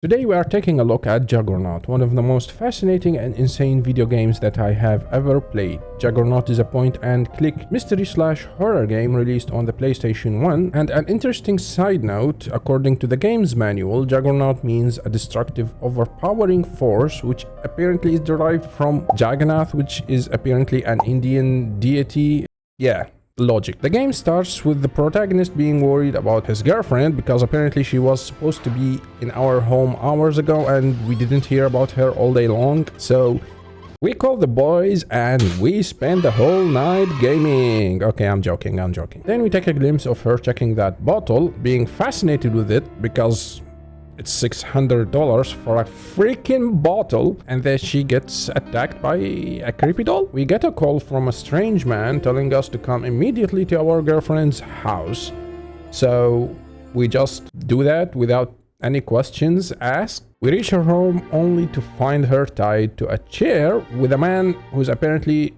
Today we are taking a look at Juggernaut, one of the most fascinating and insane video games that I have ever played. Juggernaut is a point-and-click mystery/horror game released on the PlayStation 1, and an interesting side note, according to the game's manual, Juggernaut means a destructive, overpowering force, which apparently is derived from Juggernaut, which is apparently an Indian deity. Yeah. Logic. The game starts with the protagonist being worried about his girlfriend because apparently she was supposed to be in our home hours ago and we didn't hear about her all day long. So we call the boys and we spend the whole night gaming. Okay, I'm joking. Then we take a glimpse of her checking that bottle, being fascinated with it because it's $600 for a freaking bottle, and then she gets attacked by a creepy doll. We get a call from a strange man telling us to come immediately to our girlfriend's house. So we just do that without any questions asked. We reach her home only to find her tied to a chair with a man who's apparently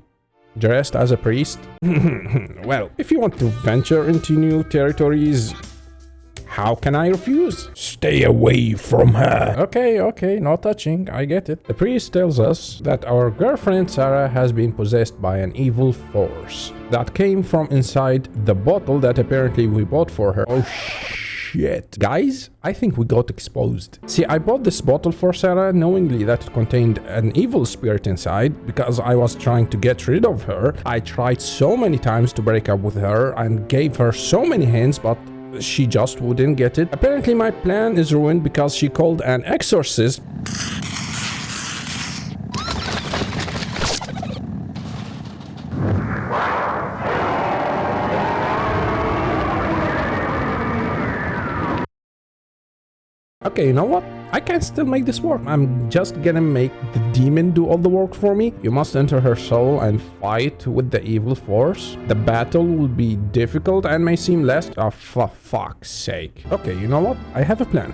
dressed as a priest. Well, if you want to venture into new territories, how can I refuse? Stay away from her. Okay, no touching, I get it. The priest tells us that our girlfriend Sarah has been possessed by an evil force that came from inside the bottle that apparently we bought for her. Oh shit. Guys, I think we got exposed. See, I bought this bottle for Sarah knowingly that it contained an evil spirit inside because I was trying to get rid of her. I tried so many times to break up with her and gave her so many hints, but she just wouldn't get it. Apparently my plan is ruined because she called an exorcist. Okay, you know what? I can still make this work. I'm just gonna make the demon do all the work for me. You must enter her soul and fight with the evil force. The battle will be difficult and may seem less... Oh, for fuck's sake. Okay, you know what? I have a plan.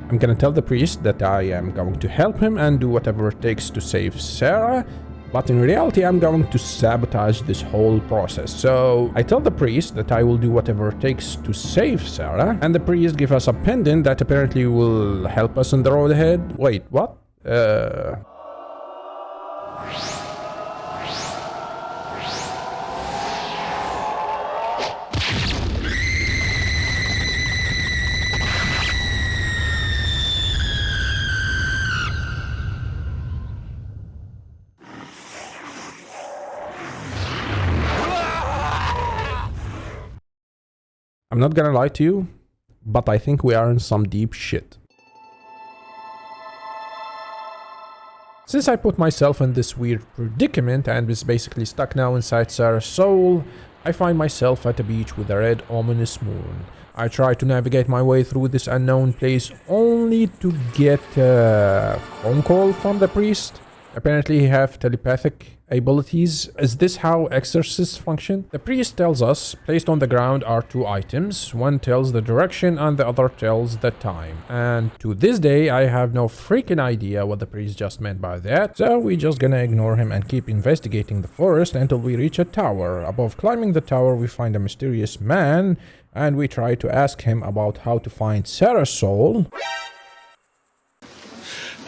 I'm gonna tell the priest that I am going to help him and do whatever it takes to save Sarah. But in reality, I'm going to sabotage this whole process. So I tell the priest that I will do whatever it takes to save Sarah, and the priest gives us a pendant that apparently will help us on the road ahead. Wait, what? I'm not gonna lie to you, but I think we are in some deep shit. Since I put myself in this weird predicament and is basically stuck now inside Sarah's soul, I find myself at a beach with a red ominous moon. I try to navigate my way through this unknown place only to get a phone call from the priest. Apparently he have telepathic abilities. Is this how exorcists function? The priest tells us placed on the ground are two items. One tells the direction and the other tells the time. And to this day, I have no freaking idea what the priest just meant by that. So we just gonna ignore him and keep investigating the forest until we reach a tower. Above climbing the tower, we find a mysterious man and we try to ask him about how to find Sarah's soul.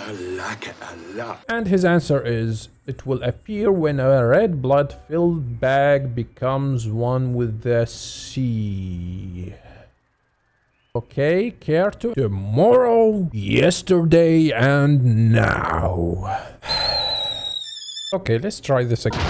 I like it a lot. And his answer is, it will appear when a red blood-filled bag becomes one with the sea. Okay, care to? Tomorrow, yesterday, and now. Okay, let's try this again.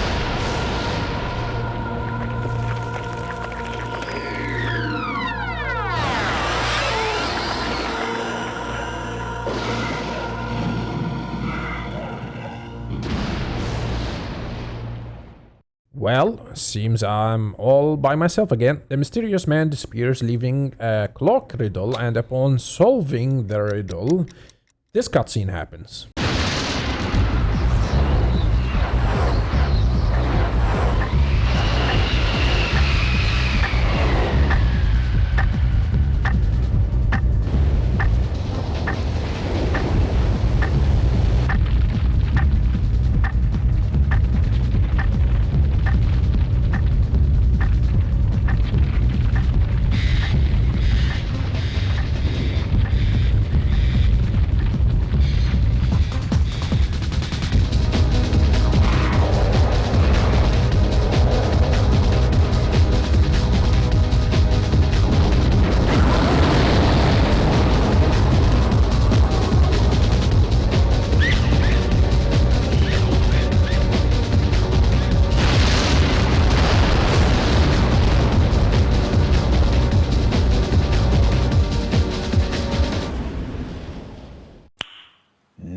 Well, seems I'm all by myself again. The mysterious man disappears, leaving a clock riddle, and upon solving the riddle, this cutscene happens.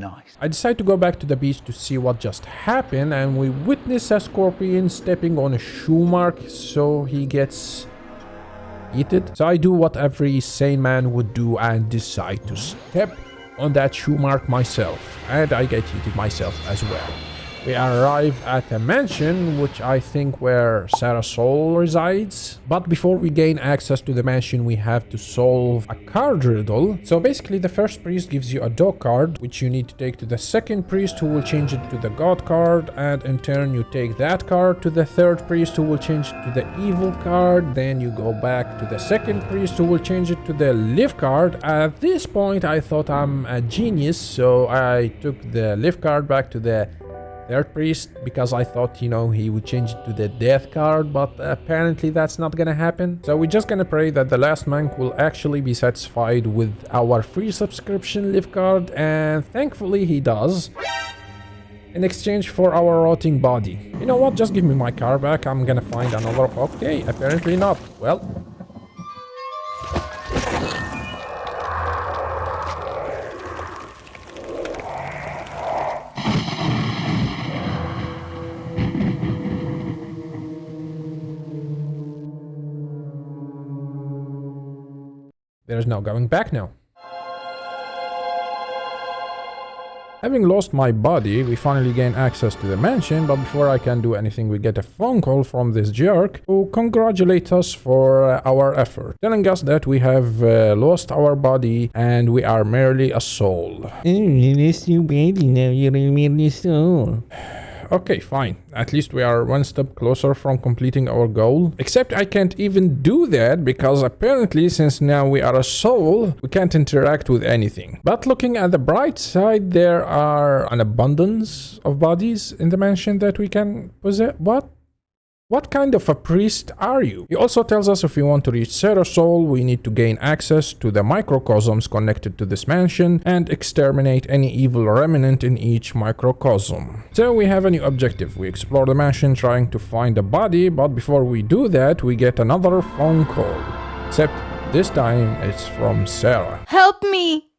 nice. I decide to go back to the beach to see what just happened, and we witness a scorpion stepping on a shoe mark, so he gets eaten. So I do what every sane man would do and decide to step on that shoe mark myself, and I get eaten myself as well. We arrive at a mansion, which I think where Sarah Soul resides. But before we gain access to the mansion, we have to solve a card riddle. So basically, the first priest gives you a dog card, which you need to take to the second priest, who will change it to the god card. And in turn, you take that card to the third priest, who will change it to the evil card. Then you go back to the second priest, who will change it to the live card. At this point, I thought I'm a genius, so I took the live card back to the third priest because I thought, you know, he would change it to the death card, but apparently that's not gonna happen. So we're just gonna pray that the last monk will actually be satisfied with our free subscription live card, and thankfully he does, in exchange for our rotting body. You know what, just give me my car back, I'm gonna find another. Okay, apparently not. Well, there's no going back now. Having lost my body, we finally gain access to the mansion, but before I can do anything, we get a phone call from this jerk who congratulates us for our effort, telling us that we have lost our body and we are merely a soul. Okay, fine. At least we are one step closer from completing our goal. Except I can't even do that because apparently since now we are a soul, we can't interact with anything. But looking at the bright side, there are an abundance of bodies in the mansion that we can possess. What kind of a priest are you? He also tells us if we want to reach Sarah Soul, we need to gain access to the microcosms connected to this mansion and exterminate any evil remnant in each microcosm. So we have a new objective. We explore the mansion trying to find a body, but before we do that, we get another phone call. Except this time it's from Sarah. Help me!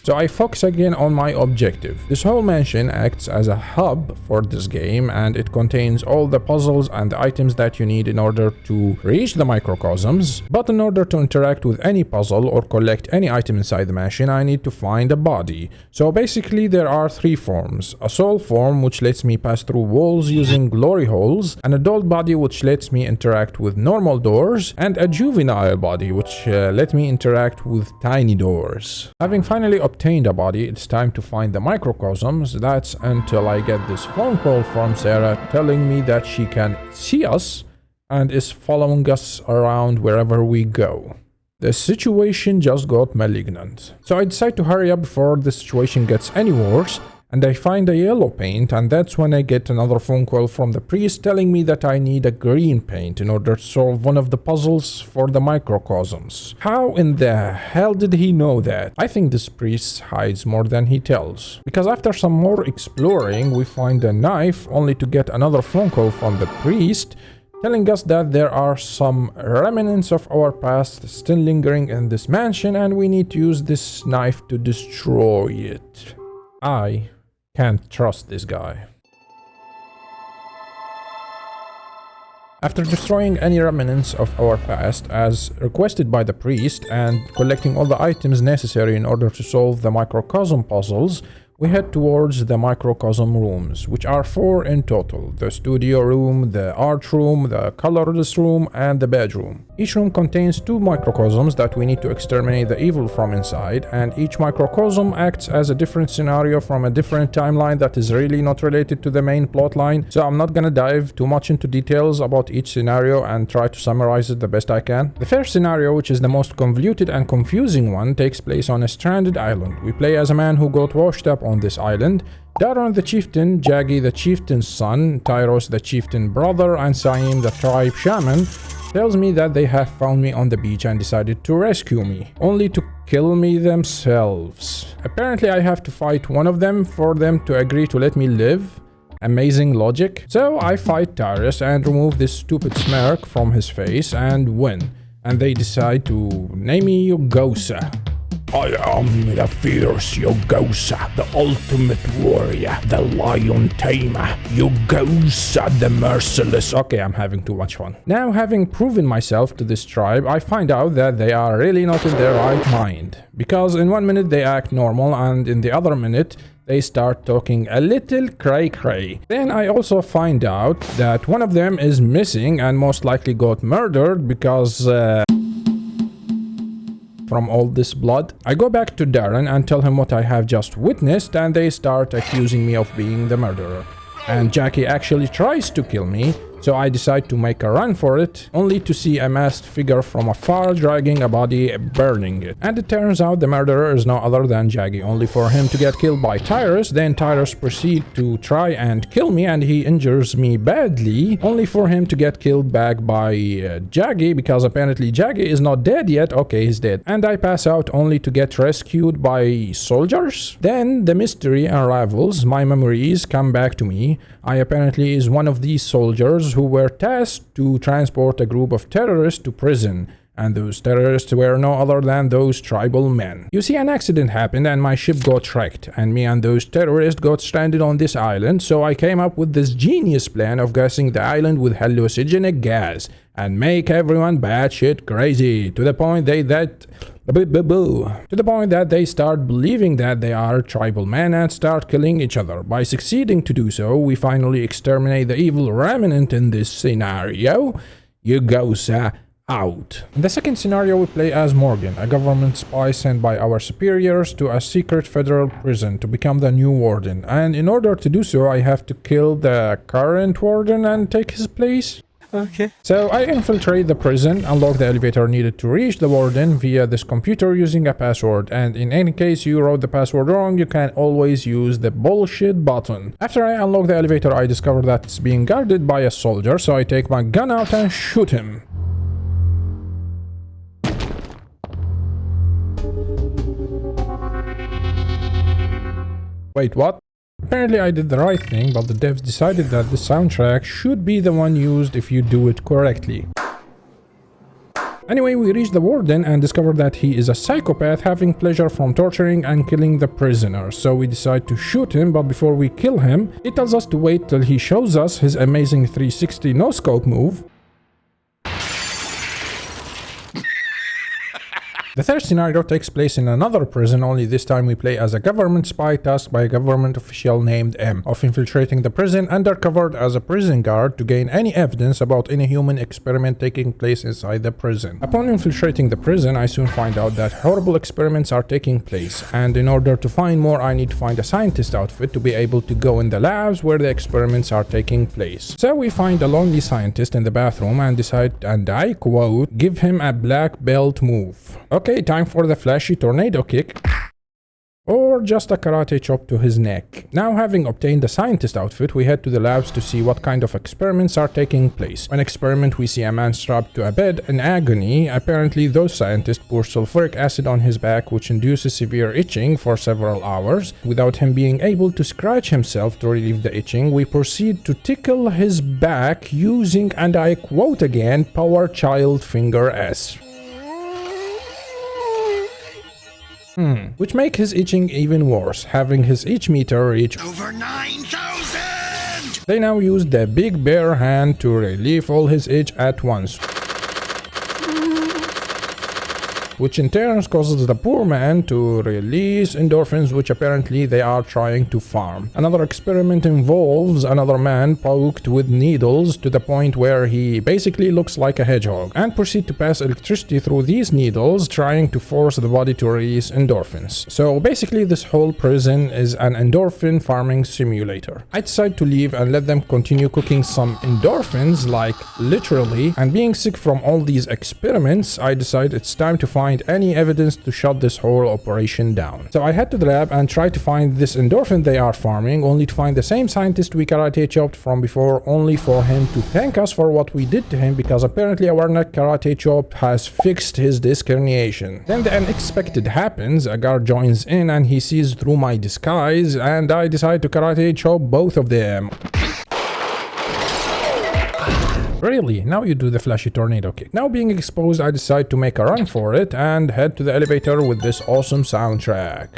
So I focus again on my objective. This whole mansion acts as a hub for this game, and it contains all the puzzles and the items that you need in order to reach the microcosms. But in order to interact with any puzzle or collect any item inside the mansion, I need to find a body. So basically there are three forms. A soul form, which lets me pass through walls using glory holes, an adult body which lets me interact with normal doors, and a juvenile body which let me interact with tiny doors. Having finally obtained a body, it's time to find the microcosms. That's until I get this phone call from Sarah telling me that she can see us and is following us around wherever we go. The situation just got malignant. So I decide to hurry up before the situation gets any worse, and I find a yellow paint, and that's when I get another phone call from the priest telling me that I need a green paint in order to solve one of the puzzles for the microcosms. How in the hell did he know that? I think this priest hides more than he tells. Because after some more exploring, we find a knife only to get another phone call from the priest telling us that there are some remnants of our past still lingering in this mansion and we need to use this knife to destroy it. I can't trust this guy. After destroying any remnants of our past as requested by the priest and collecting all the items necessary in order to solve the microcosm puzzles, we head towards the microcosm rooms, which are 4 in total: the studio room, the art room, the colorless room, and the bedroom. Each room contains 2 microcosms that we need to exterminate the evil from inside, and each microcosm acts as a different scenario from a different timeline that is really not related to the main plotline, so I'm not gonna dive too much into details about each scenario and try to summarize it the best I can. The first scenario, which is the most convoluted and confusing one, takes place on a stranded island. We play as a man who got washed up on this island. Daron the chieftain, Jaggy the chieftain's son, Tyros the chieftain brother, and Saim the tribe shaman tells me that they have found me on the beach and decided to rescue me, only to kill me themselves. Apparently I have to fight one of them for them to agree to let me live. Amazing logic. So I fight Tyros and remove this stupid smirk from his face and win. And they decide to name me Gosa. I am the fierce Yogosa, the ultimate warrior, the lion tamer, Yogosa the merciless. Okay, I'm having too much fun. Now, having proven myself to this tribe, I find out that they are really not in their right mind. Because in 1 minute they act normal, and in the other minute they start talking a little cray-cray. Then I also find out that one of them is missing and most likely got murdered because from all this blood. I go back to Darren and tell him what I have just witnessed, and they start accusing me of being the murderer. And Jackie actually tries to kill me, so I decide to make a run for it, only to see a masked figure from afar dragging a body, burning it. And it turns out the murderer is no other than Jaggy, only for him to get killed by Tyrus. Then Tyrus proceeds to try and kill me, and he injures me badly, only for him to get killed back by Jaggy, because apparently Jaggy is not dead yet. Okay, he's dead. And I pass out only to get rescued by soldiers. Then the mystery unravels, my memories come back to me. I apparently is one of these soldiers who were tasked to transport a group of terrorists to prison, and those terrorists were no other than those tribal men. You see, an accident happened and my ship got wrecked, and me and those terrorists got stranded on this island, so I came up with this genius plan of gassing the island with hallucinogenic gas and make everyone batshit crazy to the point that they start believing that they are tribal men and start killing each other. By succeeding to do so, we finally exterminate the evil remnant in this scenario. Yogosa out. In the second scenario, we play as Morgan, a government spy sent by our superiors to a secret federal prison to become the new warden. And in order to do so, I have to kill the current warden and take his place. Okay. So I infiltrate the prison, unlock the elevator needed to reach the warden via this computer using a password, and in any case you wrote the password wrong, you can always use the bullshit button. After I unlock the elevator, I discover that it's being guarded by a soldier, so I take my gun out and shoot him. Wait, what? Apparently I did the right thing, but the devs decided that the soundtrack should be the one used if you do it correctly. Anyway, we reach the warden and discover that he is a psychopath having pleasure from torturing and killing the prisoners. So we decide to shoot him, but before we kill him, he tells us to wait till he shows us his amazing 360 no-scope move. The third scenario takes place in another prison, only this time we play as a government spy tasked by a government official named M, of infiltrating the prison undercover as a prison guard to gain any evidence about any human experiment taking place inside the prison. Upon infiltrating the prison, I soon find out that horrible experiments are taking place, and in order to find more, I need to find a scientist outfit to be able to go in the labs where the experiments are taking place. So we find a lonely scientist in the bathroom and decide, and I quote, give him a black belt move. Okay, time for the flashy tornado kick. Or just a karate chop to his neck. Now, having obtained the scientist outfit, we head to the labs to see what kind of experiments are taking place. One experiment, we see a man strapped to a bed in agony. Apparently, those scientists pour sulfuric acid on his back, which induces severe itching for several hours. Without him being able to scratch himself to relieve the itching, we proceed to tickle his back using, and I quote again, Power Child Finger S. Which make his itching even worse, having his itch meter reach over 9,000! They now use the big bare hand to relieve all his itch at once, which in turn causes the poor man to release endorphins, which apparently they are trying to farm. Another experiment involves another man poked with needles to the point where he basically looks like a hedgehog, and proceed to pass electricity through these needles, trying to force the body to release endorphins. So basically this whole prison is an endorphin farming simulator. I decide to leave and let them continue cooking some endorphins, like literally, and being sick from all these experiments, I decide it's time to find any evidence to shut this whole operation down. So I head to the lab and try to find this endorphin they are farming, only to find the same scientist we karate chopped from before, only for him to thank us for what we did to him, because apparently our neck karate chop has fixed his disc herniation. Then the unexpected happens, a guard joins in and he sees through my disguise, and I decide to karate chop both of them. Really? Now you do the flashy tornado kick. Now being exposed, I decide to make a run for it and head to the elevator with this awesome soundtrack.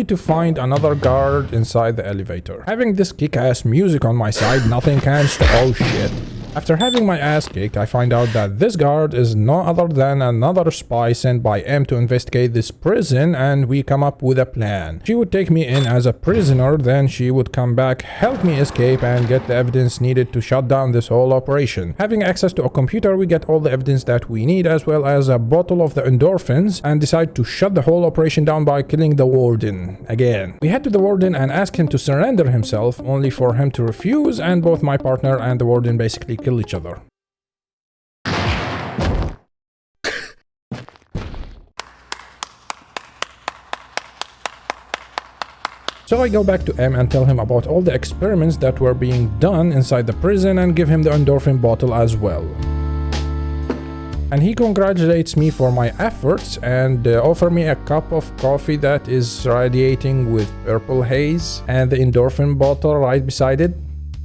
To find another guard inside the elevator. Having this kick-ass music on my side, nothing can stop. Oh shit. After having my ass kicked, I find out that this guard is no other than another spy sent by M to investigate this prison, and we come up with a plan. She would take me in as a prisoner, then she would come back, help me escape, and get the evidence needed to shut down this whole operation. Having access to a computer, we get all the evidence that we need, as well as a bottle of the endorphins, and decide to shut the whole operation down by killing the warden again. We head to the warden and ask him to surrender himself, only for him to refuse, and both my partner and the warden basically kill each other. So I go back to M and tell him about all the experiments that were being done inside the prison and give him the endorphin bottle as well. And he congratulates me for my efforts and offer me a cup of coffee that is radiating with purple haze and the endorphin bottle right beside it.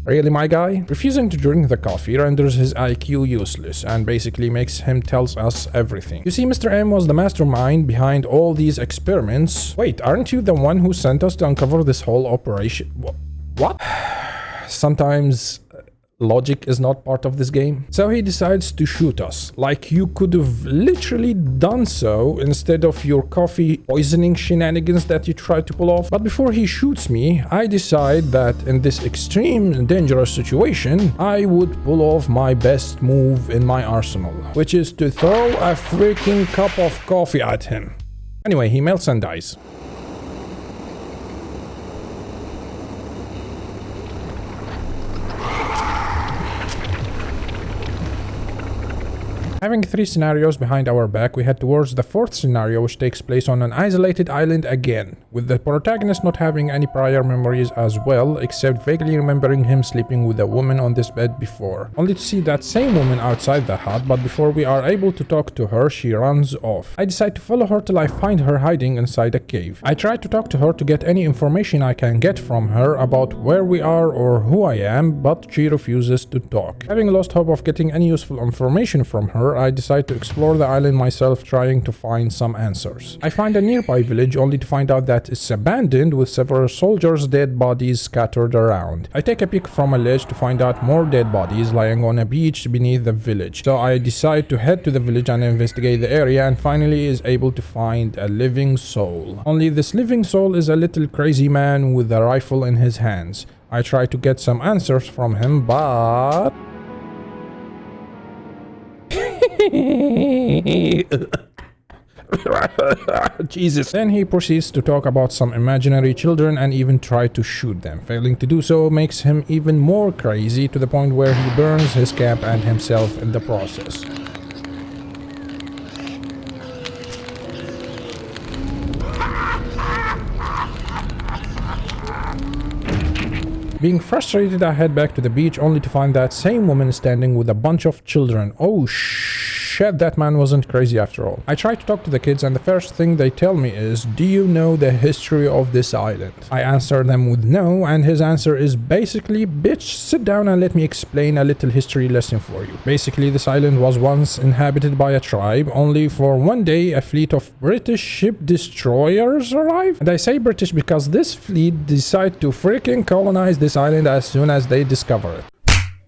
Really, my guy? Refusing to drink the coffee renders his IQ useless and basically makes him tells us everything. You see, Mr. M was the mastermind behind all these experiments. Wait, aren't you the one who sent us to uncover this whole operation? What? Sometimes logic is not part of this game. So he decides to shoot us. Like you could have literally done so instead of your coffee poisoning shenanigans that you tried to pull off. But before he shoots me, I decide that in this extreme and dangerous situation, I would pull off my best move in my arsenal, which is to throw a freaking cup of coffee at him. Anyway, he melts and dies. Having 3 scenarios behind our back, we head towards the 4th scenario, which takes place on an isolated island again, with the protagonist not having any prior memories as well, except vaguely remembering him sleeping with a woman on this bed before. Only to see that same woman outside the hut, but before we are able to talk to her, she runs off. I decide to follow her till I find her hiding inside a cave. I try to talk to her to get any information I can get from her about where we are or who I am, but she refuses to talk. Having lost hope of getting any useful information from her, I decide to explore the island myself, trying to find some answers. I find a nearby village only to find out that it's abandoned with several soldiers' dead bodies scattered around. I take a peek from a ledge to find out more dead bodies lying on a beach beneath the village. So I decide to head to the village and investigate the area, and finally is able to find a living soul. Only this living soul is a little crazy man with a rifle in his hands. I try to get some answers from him, but Jesus. Then he proceeds to talk about some imaginary children and even try to shoot them. Failing to do so makes him even more crazy, to the point where he burns his camp and himself in the process. Being frustrated, I head back to the beach only to find that same woman standing with a bunch of children. Oh shit, that man wasn't crazy after all. I try to talk to the kids, and the first thing they tell me is, do you know the history of this island? I answer them with no, and his answer is basically, bitch, sit down and let me explain a little history lesson for you. Basically, this island was once inhabited by a tribe, only for one day a fleet of British ship destroyers arrived. And I say British because this fleet decided to freaking colonize this island as soon as they discover it.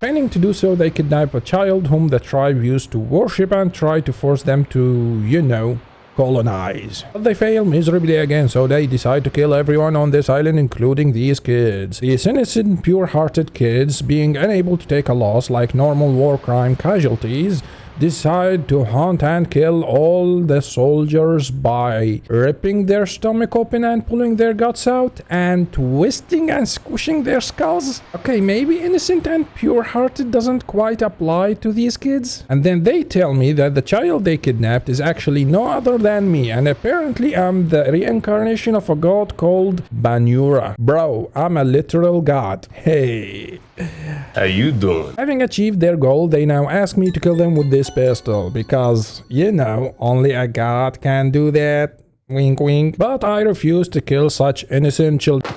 Planning to do so, they kidnap a child whom the tribe used to worship and try to force them to, you know, colonize. But they fail miserably again, so they decide to kill everyone on this island, including these kids. These innocent, pure-hearted kids, being unable to take a loss like normal war crime casualties, decide to hunt and kill all the soldiers by ripping their stomach open and pulling their guts out and twisting and squishing their skulls. Okay, maybe innocent and pure-hearted doesn't quite apply to these kids. And then they tell me that the child they kidnapped is actually no other than me, and apparently I'm the reincarnation of a god called Banura. Bro, I'm a literal god. Hey. How you doing? Having achieved their goal, they now ask me to kill them with this pistol, because, you know, only a god can do that. Wink wink. But I refuse to kill such innocent children.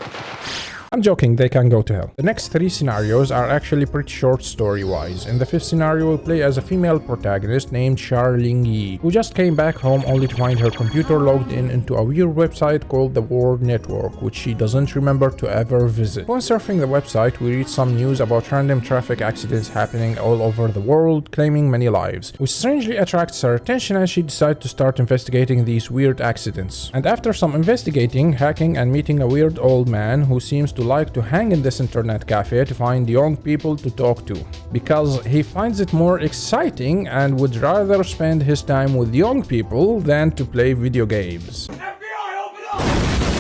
I'm joking, they can go to hell. The next 3 scenarios are actually pretty short story-wise. In the 5th scenario, we'll play as a female protagonist named Charling Yi, who just came back home only to find her computer logged into a weird website called the World Network, which she doesn't remember to ever visit. Upon surfing the website, we read some news about random traffic accidents happening all over the world, claiming many lives, which strangely attracts her attention, and she decides to start investigating these weird accidents. And after some investigating, hacking, and meeting a weird old man who seems to like to hang in this internet cafe to find young people to talk to, because he finds it more exciting and would rather spend his time with young people than to play video games.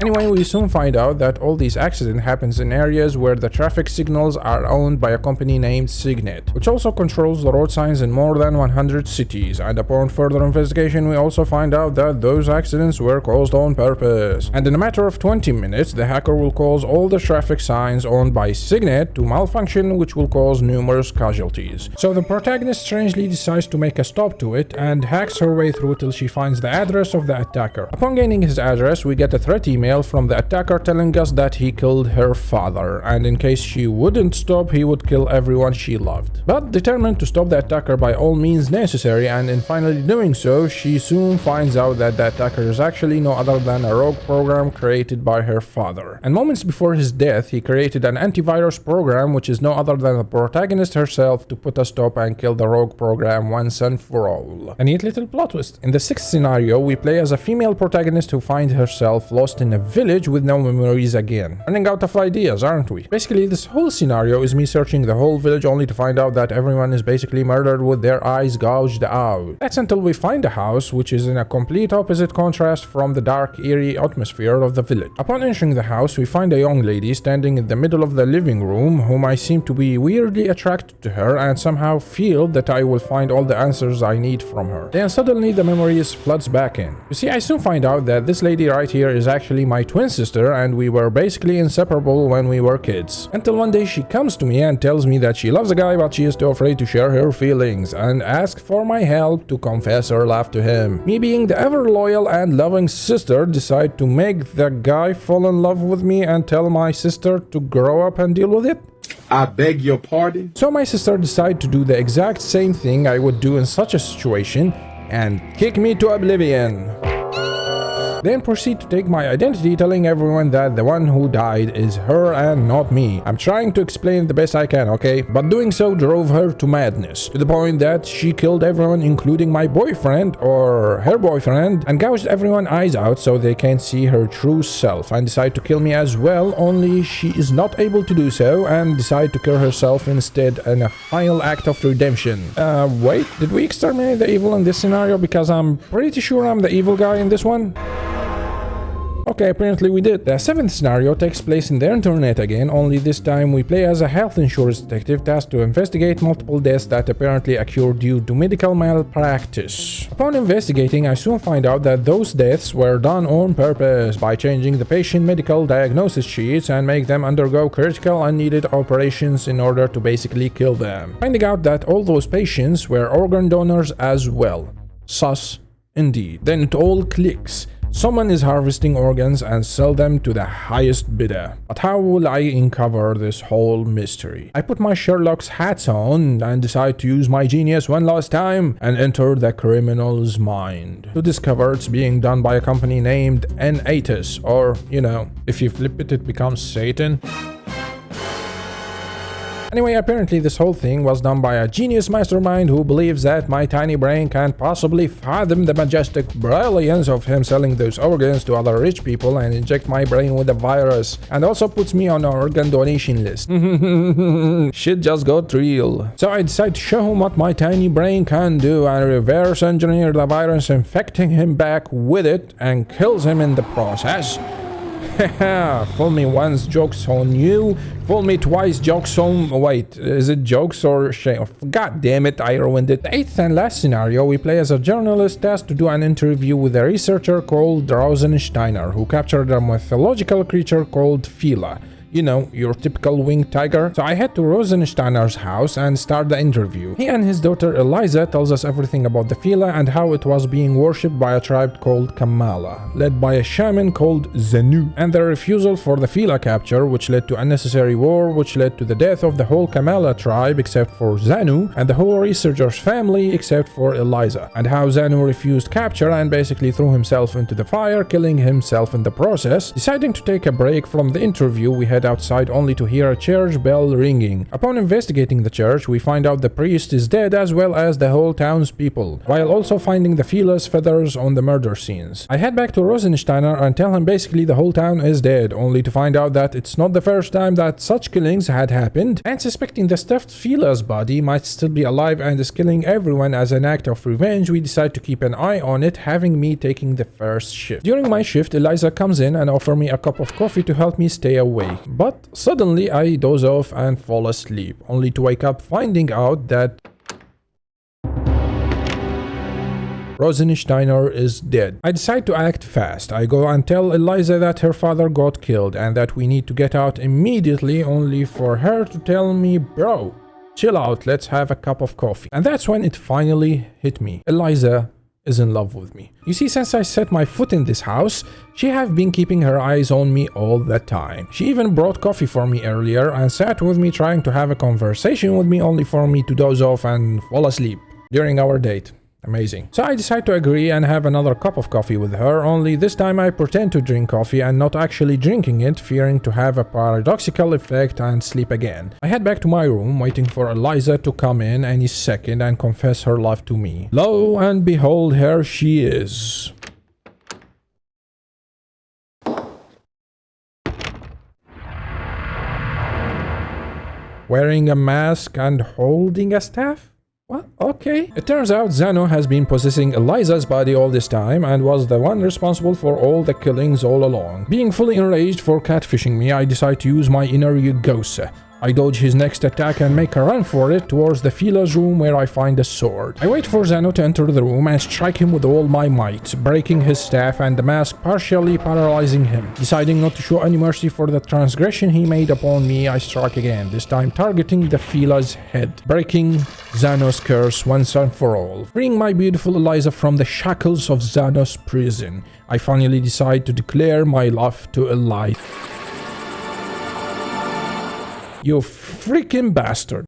Anyway, we soon find out that all these accidents happens in areas where the traffic signals are owned by a company named Signet, which also controls the road signs in more than 100 cities. And upon further investigation, we also find out that those accidents were caused on purpose. And in a matter of 20 minutes, the hacker will cause all the traffic signs owned by Signet to malfunction, which will cause numerous casualties. So the protagonist strangely decides to make a stop to it and hacks her way through till she finds the address of the attacker. Upon gaining his address, we get a threat email from the attacker telling us that he killed her father, and in case she wouldn't stop, he would kill everyone she loved. But determined to stop the attacker by all means necessary, and in finally doing so, she soon finds out that the attacker is actually no other than a rogue program created by her father. And moments before his death, he created an antivirus program which is no other than the protagonist herself to put a stop and kill the rogue program once and for all. A neat little plot twist. In the 6th scenario, we play as a female protagonist who finds herself lost in a village with no memories again. Running out of ideas, aren't we? Basically, this whole scenario is me searching the whole village only to find out that everyone is basically murdered with their eyes gouged out. That's until we find a house which is in a complete opposite contrast from the dark, eerie atmosphere of the village. Upon entering the house, we find a young lady standing in the middle of the living room whom I seem to be weirdly attracted to her and somehow feel that I will find all the answers I need from her. Then suddenly the memories floods back in. You see, I soon find out that this lady right here is actually my twin sister, and we were basically inseparable when we were kids. Until one day she comes to me and tells me that she loves a guy but she is too afraid to share her feelings and asks for my help to confess her love to him. Me being the ever loyal and loving sister decide to make the guy fall in love with me and tell my sister to grow up and deal with it. I beg your pardon? So my sister decided to do the exact same thing I would do in such a situation and kick me to oblivion. Then proceed to take my identity, telling everyone that the one who died is her and not me. I'm trying to explain the best I can, okay? But doing so drove her to madness, to the point that she killed everyone, including my boyfriend, or her boyfriend, and gouged everyone's eyes out so they can't see her true self, and decide to kill me as well, only she is not able to do so, and decide to kill herself instead in a final act of redemption. Wait, did we exterminate the evil in this scenario? Because I'm pretty sure I'm the evil guy in this one. Okay, apparently we did. The 7th scenario takes place in the internet again, only this time we play as a health insurance detective tasked to investigate multiple deaths that apparently occurred due to medical malpractice. Upon investigating, I soon find out that those deaths were done on purpose by changing the patient medical diagnosis sheets and make them undergo critical unneeded operations in order to basically kill them. Finding out that all those patients were organ donors as well. Sus indeed. Then it all clicks. Someone is harvesting organs and sell them to the highest bidder. But how will I uncover this whole mystery? I put my Sherlock's hats on and decide to use my genius one last time and enter the criminal's mind to discover it's being done by a company named N-Atus, or, you know, if you flip it, it becomes Satan. Anyway, apparently this whole thing was done by a genius mastermind who believes that my tiny brain can't possibly fathom the majestic brilliance of him selling those organs to other rich people and inject my brain with a virus, and also puts me on an organ donation list. Shit just got real. So I decided to show him what my tiny brain can do and reverse engineer the virus, infecting him back with it and kills him in the process. Fool me once, joke's on you. Fool me twice, joke's on... Wait, is it jokes or shame? God damn it, I ruined it. The 8th and last scenario, we play as a journalist tasked to do an interview with a researcher called Rosensteiner, who captured a mythological creature called Fila. You know, your typical winged tiger. So I head to Rosensteiner's house and start the interview. He and his daughter Eliza tells us everything about the Fila and how it was being worshipped by a tribe called Kamala, led by a shaman called Zanu, and their refusal for the Fila capture, which led to unnecessary war, which led to the death of the whole Kamala tribe except for Zanu, and the whole researcher's family except for Eliza, and how Zanu refused capture and basically threw himself into the fire, killing himself in the process. Deciding to take a break from the interview, we head outside only to hear a church bell ringing. Upon investigating the church, we find out the priest is dead as well as the whole townspeople, while also finding the Fila's feathers on the murder scenes. I head back to Rosensteiner and tell him basically the whole town is dead, only to find out that it's not the first time that such killings had happened, and suspecting the stuffed Fila's body might still be alive and is killing everyone as an act of revenge, we decide to keep an eye on it, having me taking the first shift. During my shift, Eliza comes in and offers me a cup of coffee to help me stay awake. But suddenly I doze off and fall asleep, only to wake up finding out that Rosensteiner is dead. I decide to act fast. I go and tell Eliza that her father got killed and that we need to get out immediately, only for her to tell me, bro, chill out, let's have a cup of coffee. And that's when it finally hit me. Eliza is in love with me. You see, since I set my foot in this house, she have been keeping her eyes on me all the time. She even brought coffee for me earlier and sat with me trying to have a conversation with me, only for me to doze off and fall asleep during our date. Amazing. So I decide to agree and have another cup of coffee with her, only this time I pretend to drink coffee and not actually drinking it, fearing to have a paradoxical effect and sleep again. I head back to my room, waiting for Eliza to come in any second and confess her love to me. Lo and behold, here she is. Wearing a mask and holding a staff? Well, okay. It turns out Zano has been possessing Eliza's body all this time and was the one responsible for all the killings all along. Being fully enraged for catfishing me, I decide to use my inner Yugosa. I dodge his next attack and make a run for it towards the Fila's room, where I find a sword. I wait for Zano to enter the room and strike him with all my might, breaking his staff and the mask, partially paralyzing him. Deciding not to show any mercy for the transgression he made upon me, I strike again, this time targeting the Fila's head, breaking Zano's curse once and for all. Freeing my beautiful Eliza from the shackles of Zano's prison, I finally decide to declare my love to Eliza. You freaking bastard.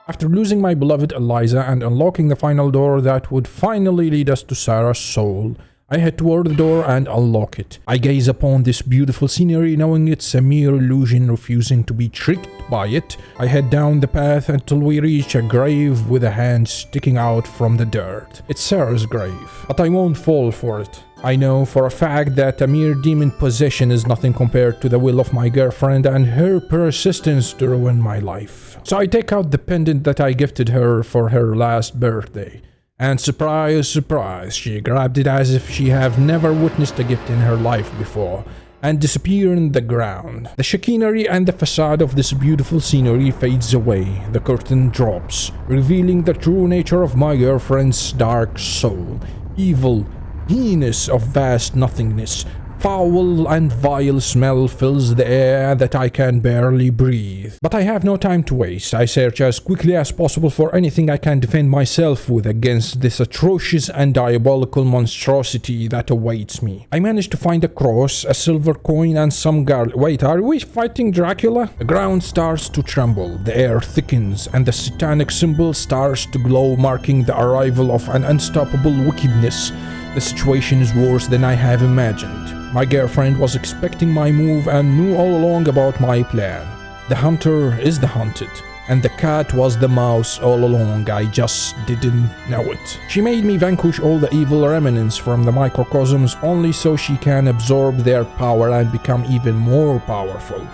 After losing my beloved Eliza and unlocking the final door that would finally lead us to Sarah's soul, I head toward the door and unlock it. I gaze upon this beautiful scenery, knowing it's a mere illusion, refusing to be tricked by it. I head down the path until we reach a grave with a hand sticking out from the dirt. It's Sarah's grave, but I won't fall for it. I know for a fact that a mere demon possession is nothing compared to the will of my girlfriend and her persistence to ruin my life. So I take out the pendant that I gifted her for her last birthday. And surprise, surprise, she grabbed it as if she have never witnessed a gift in her life before, and disappear in the ground. The chicanery and the facade of this beautiful scenery fades away. The curtain drops, revealing the true nature of my girlfriend's dark soul. Evil, heinous of vast nothingness. Foul and vile smell fills the air that I can barely breathe. But I have no time to waste. I search as quickly as possible for anything I can defend myself with against this atrocious and diabolical monstrosity that awaits me. I manage to find a cross, a silver coin, and some garlic. Wait, are we fighting Dracula? The ground starts to tremble, the air thickens, and the satanic symbol starts to glow, marking the arrival of an unstoppable wickedness. The situation is worse than I have imagined. My girlfriend was expecting my move and knew all along about my plan. The hunter is the hunted, and the cat was the mouse all along, I just didn't know it. She made me vanquish all the evil remnants from the microcosms only so she can absorb their power and become even more powerful.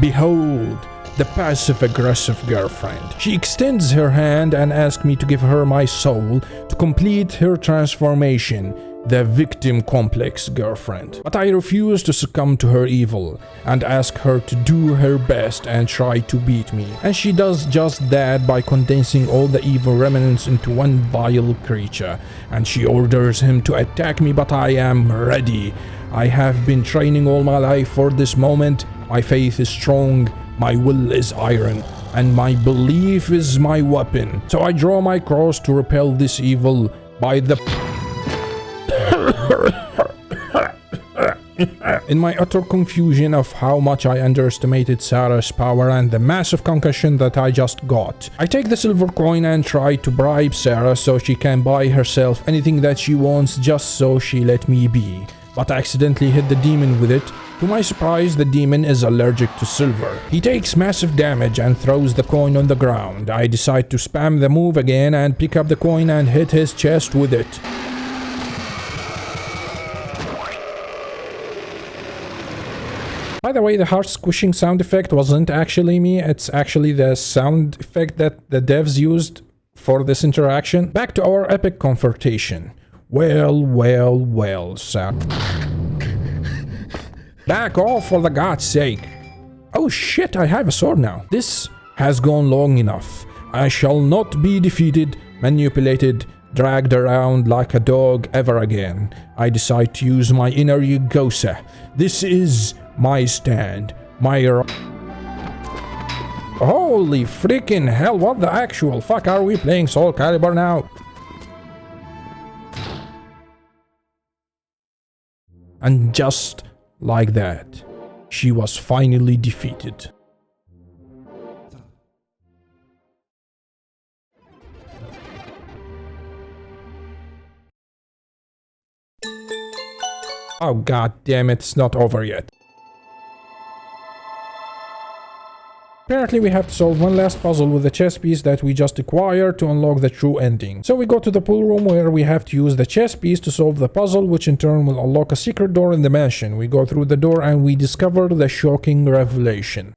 Behold, the passive-aggressive girlfriend. She extends her hand and asks me to give her my soul to complete her transformation. The victim complex girlfriend. But I refuse to succumb to her evil and ask her to do her best and try to beat me. And she does just that by condensing all the evil remnants into one vile creature. And she orders him to attack me, but I am ready. I have been training all my life for this moment. My faith is strong, my will is iron, and my belief is my weapon. So I draw my cross to repel this evil by the in my utter confusion of how much I underestimated Sarah's power and the massive concussion that I just got, I take the silver coin and try to bribe Sarah so she can buy herself anything that she wants just so she let me be, but I accidentally hit the demon with it. To my surprise, the demon is allergic to silver. He takes massive damage and throws the coin on the ground. I decide to spam the move again and pick up the coin and hit his chest with it. By the way, the heart squishing sound effect wasn't actually me, it's actually the sound effect that the devs used for this interaction. Back to our epic confrontation. Well, Sam. Back off for the God's sake. Oh shit, I have a sword now. This has gone long enough. I shall not be defeated, manipulated, dragged around like a dog ever again. I decide to use my inner Yugosa. This is my stand. Holy freaking hell, what the actual fuck are we playing Soul Calibur now? And just like that, she was finally defeated. Oh god damn it, it's not over yet. Apparently we have to solve one last puzzle with the chess piece that we just acquired to unlock the true ending. So we go to the pool room where we have to use the chess piece to solve the puzzle, which in turn will unlock a secret door in the mansion. We go through the door and we discover the shocking revelation.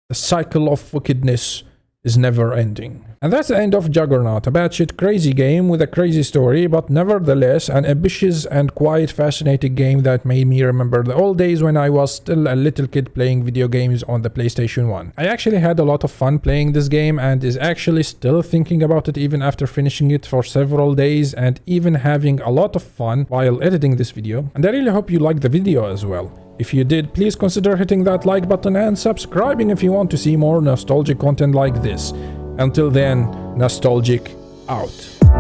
The cycle of wickedness is never ending. And that's the end of Juggernaut, a batshit crazy game with a crazy story, but nevertheless an ambitious and quite fascinating game that made me remember the old days when I was still a little kid playing video games on the PlayStation 1. I actually had a lot of fun playing this game and is actually still thinking about it even after finishing it for several days and even having a lot of fun while editing this video. And I really hope you liked the video as well. If you did, please consider hitting that like button and subscribing if you want to see more nostalgic content like this. Until then, nostalgic out.